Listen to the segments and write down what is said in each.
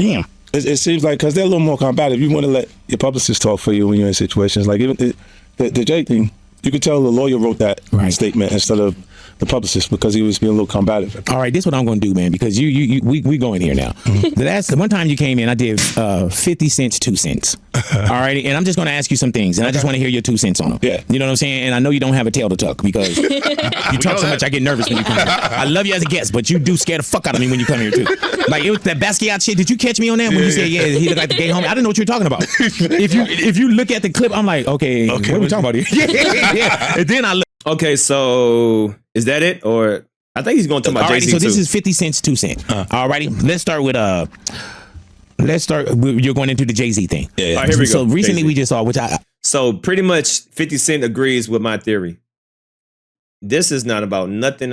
Damn. It seems like because they're a little more combative. You want to let your publicist talk for you when you're in situations like even the Drake thing. You could tell the lawyer wrote that statement instead of the publicist because he was being a little combative. All right, this is what I'm going to do, man, because we going here now. The one time you came in, I did 50 cents, 2 cents. All right, and I'm just going to ask you some things, and I just want to hear your 2 cents on them. Yeah. You know what I'm saying? And I know you don't have a tail to tuck because you talk so much, I get nervous when you come here. I love you as a guest, but you do scare the fuck out of me when you come here too. Like it was that Basquiat shit. Did you catch me on that when you said, yeah, he looked like the gay homie? I didn't know what you were talking about. If you look at the clip, I'm like, okay, what are we talking about here? yeah. And then I look. Okay, so is that it? Or I think he's going to talk about Jay-Z so this too. is 50 cents, 2 cents. Alrighty, let's start with you're going into the Jay-Z thing. Yeah. All right, here we go. So recently Jay-Z. we just saw, So pretty much 50 Cent agrees with my theory. This is not about nothing.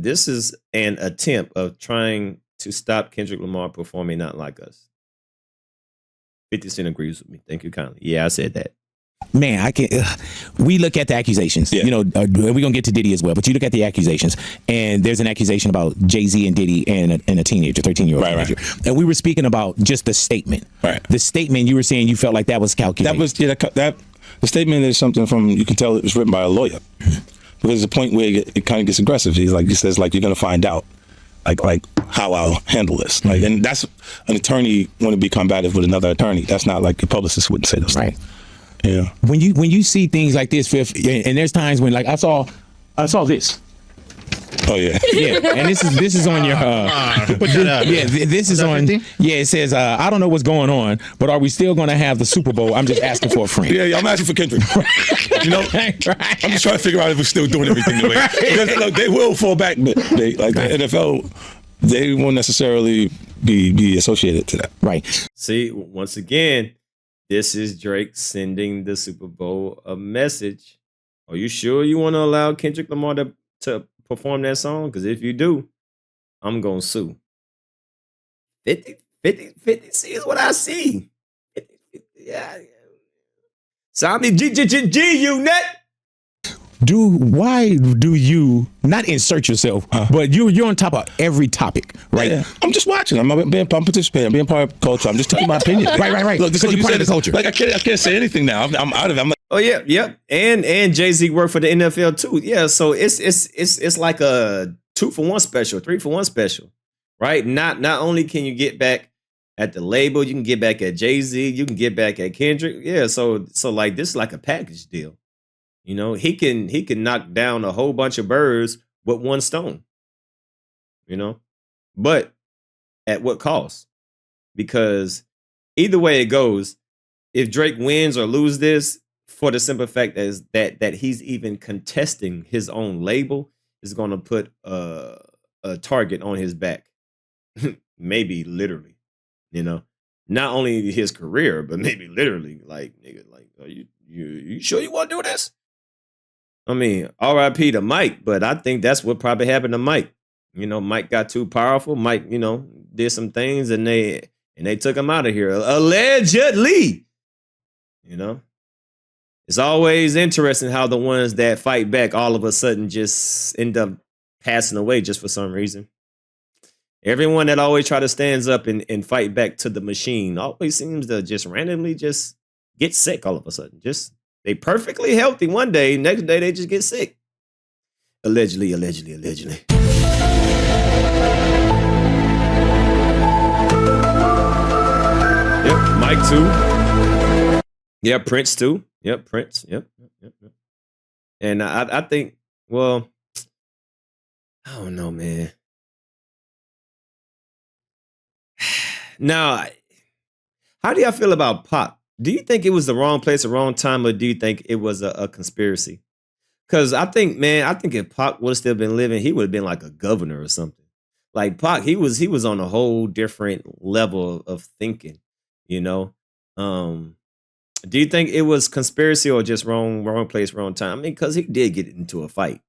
This is an attempt of trying to stop Kendrick Lamar performing Not Like Us. 50 Cent agrees with me. Thank you kindly. Yeah, I said that. Man, I can't. We look at the accusations. Yeah. You know, we're gonna get to Diddy as well, but you look at the accusations, and there's an accusation about Jay-Z and Diddy and a teenager, 13-year-old teenager. Right. And we were speaking about just the statement. Right. The statement you were saying you felt like that was calculated. That was that the statement is something from you can tell it was written by a lawyer because there's a point where it kind of gets aggressive. He says like you're gonna find out like how I'll handle this. Like, and that's an attorney want to be combative with another attorney. That's not like a publicist wouldn't say those things. Right. Yeah. When you see things like this, Fifth, and there's times when like I saw this. Oh yeah. Yeah, and this is on your. Put that up. Yeah, this is on. 50? Yeah, it says I don't know what's going on, but are we still going to have the Super Bowl? I'm just asking for a friend. Yeah, I'm asking for Kendrick. You know, right. I'm just trying to figure out if we're still doing everything the way. Because, look, they will fall back, but the NFL, they won't necessarily be associated to that. Right. See, once again, this is Drake sending the Super Bowl a message. Are you sure you want to allow Kendrick Lamar to perform that song? Because if you do, I'm going to sue. 50 see is what I see. 50, yeah. Sign me G-U-Net. Why do you not insert yourself, but you're on top of every topic, right? Yeah. I'm just watching. I'm participating. I'm being part of culture. I'm just taking my opinion. Right. Look, Because you're part of the culture. Like I can't say anything now. I'm out of it. I'm like, Oh yeah. And Jay-Z worked for the NFL too. Yeah, so it's like a 2-for-1 special, 3-for-1 special, right? Not only can you get back at the label, you can get back at Jay-Z, you can get back at Kendrick. Yeah, so like this is like a package deal. You know, he can knock down a whole bunch of birds with one stone. You know, but at what cost? Because either way it goes, if Drake wins or lose this, for the simple fact that he's even contesting his own label is going to put a target on his back, maybe literally. You know, not only his career, but maybe literally. Like, nigga, like, are you sure you want to do this? I mean, R.I.P. to Mike, but I think that's what probably happened to Mike. You know, Mike got too powerful. Mike, you know, did some things and they took him out of here. Allegedly. You know? It's always interesting how the ones that fight back all of a sudden just end up passing away just for some reason. Everyone that always try to stands up and fight back to the machine always seems to just randomly just get sick all of a sudden. Just they perfectly healthy one day, next day they just get sick. Allegedly. Yep, Mike too. Yeah, Prince too. Yep, Prince. Yep. And I think, well, I don't know, man. Now, how do y'all feel about Pac? Do you think it was the wrong place, the wrong time, or do you think it was a conspiracy? Because I think if Pac would have still been living, he would have been like a governor or something. Like Pac, he was on a whole different level of thinking, you know? Do you think it was conspiracy or just wrong place, wrong time? I mean, because he did get into a fight,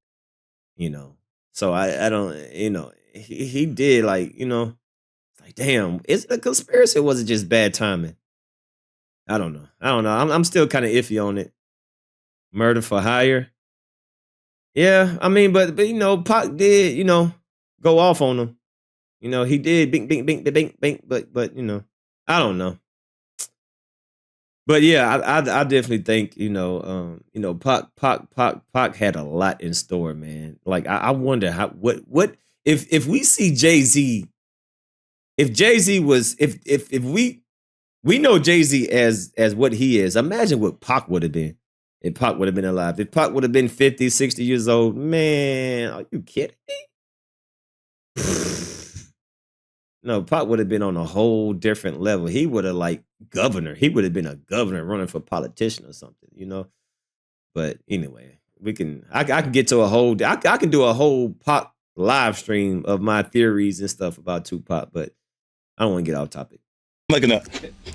you know? So I don't, you know, he did like, you know, like, damn, is it a conspiracy or was it just bad timing? I don't know. I'm still kind of iffy on it. Murder for hire. Yeah, I mean, but you know, Pac did, you know, go off on him. You know, he did bink, bink, bink, bink, bink, but you know, I don't know. But yeah, I definitely think, Pac had a lot in store, man. Like I wonder what if we see Jay-Z, if Jay-Z was if we know Jay-Z as what he is. Imagine what Pac would have been if Pac would have been alive. If Pac would have been 50, 60 years old, man, are you kidding me? No, Pac would have been on a whole different level. He would have like governor. He would have been a governor running for politician or something, you know. But anyway, I can get to I can do a whole Pac live stream of my theories and stuff about Tupac, but I don't want to get off topic. Like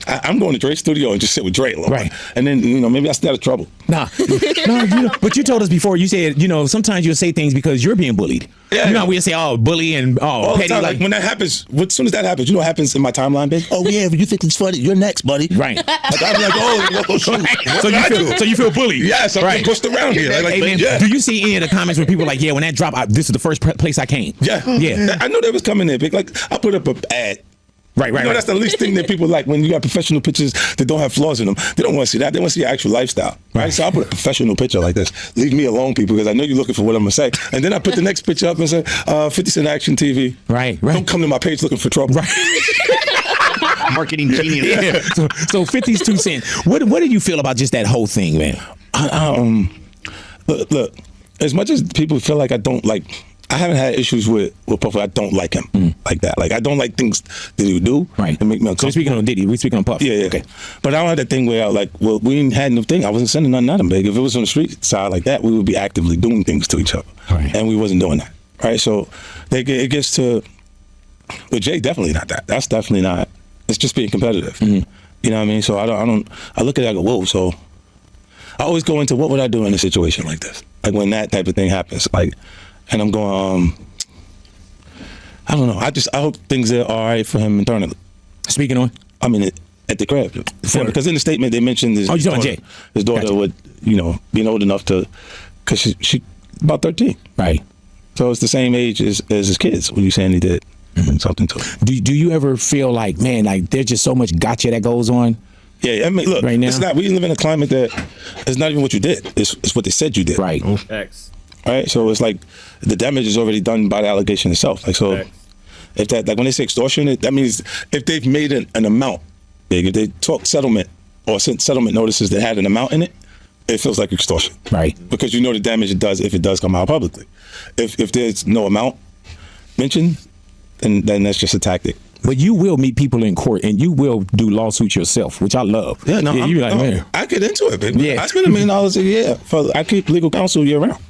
I'm going to Dre's studio and just sit with Dre a little Right. bit. And then, maybe I stay out of trouble. Nah, no, but you told us before, you said, sometimes you'll say things because you're being bullied. Yeah. You know how we'll say, oh, bully and All the petty. time, like when that happens, as soon as that happens, you know what happens in my timeline, bitch? Oh, yeah, but you think it's funny. You're next, buddy. Right. Like, I'm like, oh, shoot. So you feel bullied. Yes, I'm right. pushed around here. Like, Hey, man, yeah. do you see any of the comments where people are like, yeah, when that drop, this is the first place I came? Yeah. Yeah. I know they was coming in, big. Like, I put up an ad. Right. That's the least thing that people like when you got professional pictures that don't have flaws in them. They don't want to see that. They want to see your actual lifestyle. Right. So I put a professional picture like this. Leave me alone, people, because I know you're looking for what I'm going to say. And then I put the next picture up and say, 50 Cent Action TV. Right. Don't come to my page looking for trouble. Right. Marketing genius. Yeah. So 50's 2 cents. What do you feel about just that whole thing, man? Look, as much as people feel like I don't like, I haven't had issues with Puff. I don't like him like that. Like, I don't like things that he would do. Right. And make me So uncomfortable. we're speaking on Diddy. We're speaking on Puff. Yeah. Okay. But I don't have that thing where we ain't had no thing. I wasn't sending nothing at him, big. If it was on the street side like that, we would be actively doing things to each other. Right. And we wasn't doing that. Right. So it gets to, with Jay, definitely not that. That's definitely not. It's just being competitive. Mm-hmm. You know what I mean? So I look at it, I go, whoa. So I always go into what would I do in a situation like this? Like when that type of thing happens. Like, and I'm going, I don't know. I hope things are all right for him internally. Speaking on? I mean, at the crib. Because in the statement they mentioned his, you're talking Jay. His daughter Gotcha. would, being old enough to, because she about 13. Right. So it's the same age as his kids when you saying he did something to him. Do you ever feel like, man, like there's just so much gotcha that goes on? Yeah, I mean, look, Right now? it's not. We live in a climate that it's not even what you did. It's what they said you did. Right. Facts. Right. So it's like the damage is already done by the allegation itself. Like, so Facts. if that, like when they say extortion, that means if they've made an amount, if they talk settlement or sent settlement notices that had an amount in it, it feels like extortion. Right. Because you know the damage it does if it does come out publicly. If there's no amount mentioned, then that's just a tactic. But you will meet people in court and you will do lawsuits yourself, which I love. Yeah, no, you like, man. I get into it, baby. Yeah. I spend $1 million a year I keep legal counsel year round.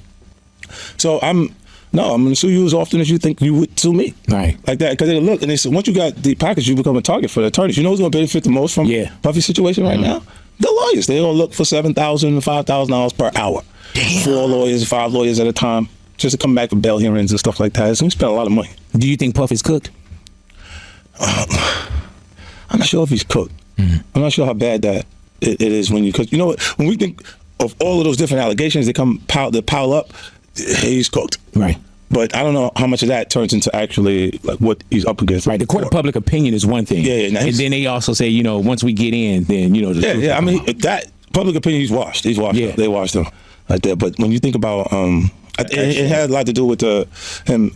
So I'm gonna sue you as often as you think you would sue me. Right. Like that, because they look and they say once you got the package, you become a target for the attorneys. You know who's gonna benefit the most from Puffy's situation right now? The lawyers. They're gonna look for $7,000, $5,000 per hour. Damn. 4 lawyers, 5 lawyers at a time, just to come back for bail hearings and stuff like that. So we spend a lot of money. Do you think Puff is cooked? I'm not sure if he's cooked. I'm not sure how bad that it is when you cook. You know what? When we think of all of those different allegations that pile up, he's cooked. Right. But I don't know how much of that turns into actually like what he's up against. Right. The court of public opinion is one thing. Yeah. And then they also say, once we get in, then the truth will I come mean, out. that public opinion, he's washed. He's washed. Yeah. They washed him like that. But when you think about, it had a lot to do with him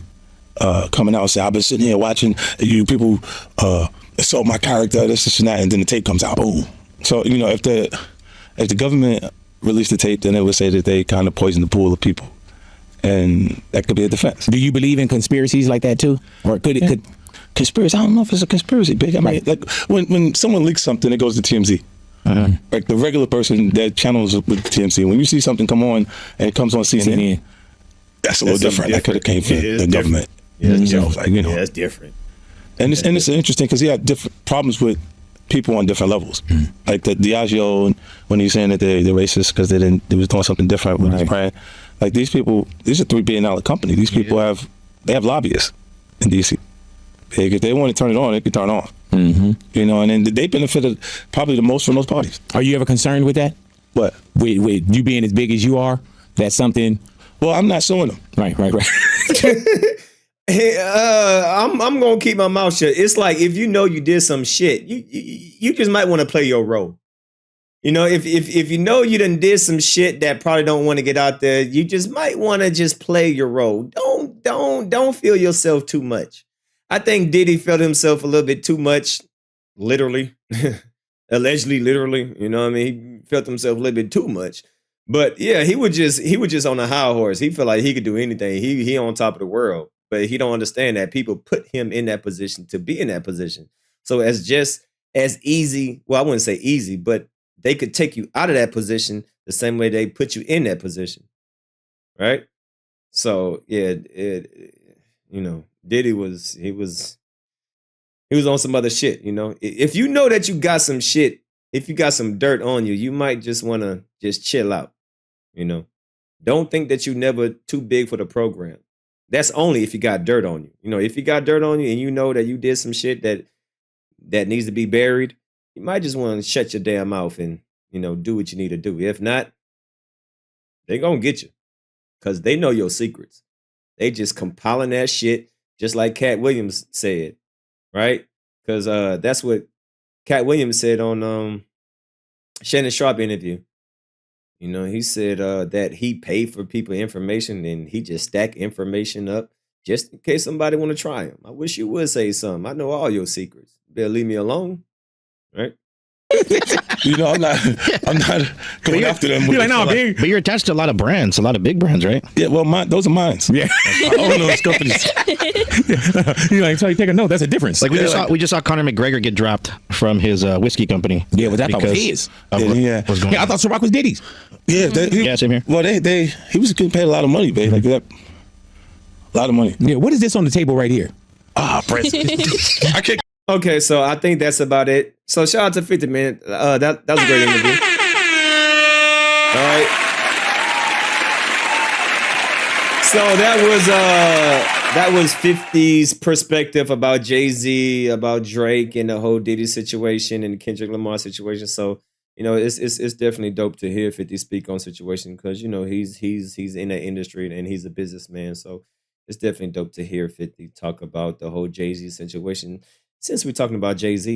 coming out and saying, I've been sitting here watching you people assault my character, this and that, and then the tape comes out. Boom. So, if the government released the tape, then it would say that they kind of poisoned the pool of people. And that could be a defense. Do you believe in conspiracies like that too? Or could it could conspiracy? I don't know if it's a conspiracy, big. I mean, like when someone leaks something, it goes to TMZ. Like the regular person, their channels with TMZ. When you see something come on and it comes on CNN, that's a little different. That could have came from the government. Yeah, it's So, like, Yeah, it's different. And it's interesting because he had different problems with people on different levels. Like the Diageo, when he's saying that they're racist because they was doing something different with his brand. Like these people, these are $3 billion company. These people have lobbyists in DC. If they want to turn it on, they can turn it on. And then they benefited probably the most from those parties. Are you ever concerned with that? What? With you being as big as you are? That's something. Well, I'm not suing them. Right. I'm gonna keep my mouth shut. It's like if you know you did some shit, you just might want to play your role. You know, if you know you done did some shit that probably don't want to get out there, you just might want to just play your role. Don't feel yourself too much. I think Diddy felt himself a little bit too much, literally, allegedly, literally. You know what I mean? He felt himself a little bit too much. But yeah, he was just on a high horse. He felt like he could do anything. He on top of the world. But he don't understand that people put him in that position to be in that position. So as just as easy, well, I wouldn't say easy, but they could take you out of that position the same way they put you in that position. Right? So yeah, Diddy was on some other shit, you know. If you know that you got some shit, if you got some dirt on you, you might just want to just chill out, you know. Don't think that you never too big for the program. That's only if you got dirt on you. You know, if you got dirt on you and you know that you did some shit that needs to be buried, you might just want to shut your damn mouth and, you know, do what you need to do. If not, they're going to get you because they know your secrets. They just compiling that shit just like Cat Williams said, right? Because that's what Cat Williams said on Shannon Sharp interview. You know, he said that he paid for people information and he just stacked information up just in case somebody want to try him. I wish you would say something. I know all your secrets. You better leave me alone, right? You know, I'm not going after them. You're like, no, big. But you're attached to a lot of brands, a lot of big brands, right? Yeah, well, those are mine. Yeah. I own those companies. You're like, so you take a note. That's a difference. Like we just saw Conor McGregor get dropped from his whiskey company. Yeah, well, that was his. What's going on. I thought Ciroc was Diddy's. Yeah, Same here. Well, he was getting paid a lot of money, babe. Like that, a lot of money. Yeah, what is this on the table right here? I can't. Okay, so I think that's about it. So shout out to 50, man. That was a great interview. All right. So that was 50's perspective about Jay-Z, about Drake, and the whole Diddy situation and Kendrick Lamar situation. So, you know, it's definitely dope to hear 50 speak on situation because, you know, he's in that industry and he's a businessman. So it's definitely dope to hear 50 talk about the whole Jay-Z situation. Since we're talking about Jay-Z,